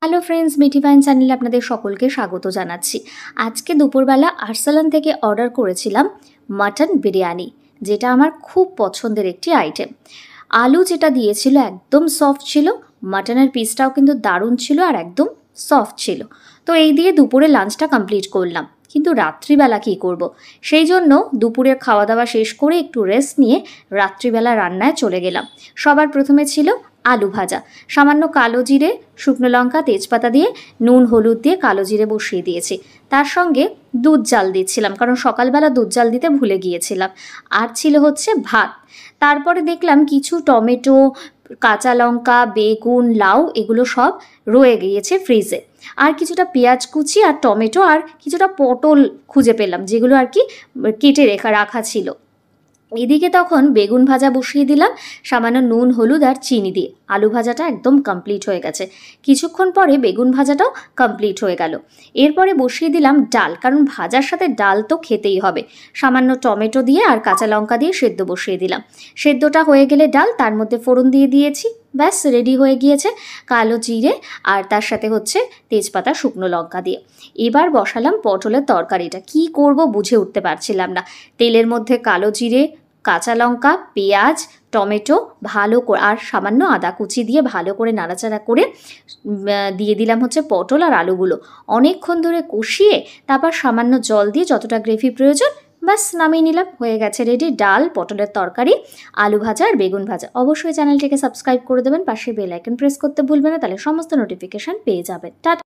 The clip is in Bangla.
হ্যালো ফ্রেন্ডস, মিঠি ফাইন চ্যানেলে আপনাদের সকলকে স্বাগত জানাচ্ছি। আজকে দুপুরবেলা আরসালান থেকে অর্ডার করেছিলাম মাটন বিরিয়ানি, যেটা আমার খুব পছন্দের একটি আইটেম। আলু যেটা দিয়েছিল একদম সফট ছিল, মাটনের পিসটাও কিন্তু দারুণ ছিল আর একদম সফট ছিল। তো এই দিয়ে দুপুরে লাঞ্চটা কমপ্লিট করলাম, কিন্তু রাত্রিবেলা কী করব, সেই জন্য দুপুরের খাওয়া দাওয়া শেষ করে একটু রেস্ট নিয়ে রাত্রিবেলা রান্নায় চলে গেলাম। সবার প্রথমে ছিল আলু ভাজা, সামান্য কালো জিরে, শুকনো লঙ্কা, তেজপাতা দিয়ে নুন হলুদ দিয়ে কালো জিরে বসিয়ে দিয়েছি। তার সঙ্গে দুধ জাল দিচ্ছিলাম, কারণ সকালবেলা দুধ জাল দিতে ভুলে গিয়েছিলাম। আর ছিল হচ্ছে ভাত। তারপরে দেখলাম কিছু টমেটো, কাঁচা লঙ্কা, বেগুন, লাউ এগুলো সব রয়ে গিয়েছে ফ্রিজে। আর কিছুটা পেঁয়াজ কুচি আর টমেটো আর কিছুটা পটল খুঁজে পেলাম, যেগুলো আর কি কেটে রাখা ছিল। এদিকে তখন বেগুন ভাজা বসিয়ে দিলাম সামান্য নুন হলুদ আর চিনি দিয়ে। আলু ভাজাটা একদম কমপ্লিট হয়ে গেছে। কিছুক্ষণ পরে বেগুন ভাজাটাও কমপ্লিট হয়ে গেল। এরপরে বসিয়ে দিলাম ডাল, কারণ ভাজার সাথে ডাল তো খেতেই হবে। সামান্য টমেটো দিয়ে আর কাঁচা লঙ্কা দিয়ে সেদ্ধ বসিয়ে দিলাম। সেদ্ধটা হয়ে গেলে ডাল, তার মধ্যে ফোড়ন দিয়ে দিয়েছি। ব্যাস রেডি হয়ে গিয়েছে কালো জিরে আর তার সাথে হচ্ছে তেজপাতা, শুকনো লঙ্কা দিয়ে। এবার বসালাম পটলের তরকারিটা। কি করব বুঝে উঠতে পারছিলাম না। তেলের মধ্যে কালো জিরে, কাঁচা লঙ্কা, পেঁয়াজ, টমেটো ভালো করে আর সামান্য আদা কুচি দিয়ে ভালো করে নাড়াচাড়া করে দিয়ে দিলাম হচ্ছে পটল আর আলুগুলো। অনেকক্ষণ ধরে কষিয়ে তারপর সামান্য জল দিয়ে যতটা গ্রেভি প্রয়োজন ব্যাস নামিয়ে নিলাম। হয়ে গেছে রেডি ডাল, পটলের তরকারি, আলু ভাজা আর বেগুন ভাজা। অবশ্যই চ্যানেলটিকে সাবস্ক্রাইব করে দেবেন, পাশে বেল আইকন প্রেস করতে ভুলবেন না, তাহলে সমস্ত নোটিফিকেশান পেয়ে যাবেন। টাটা।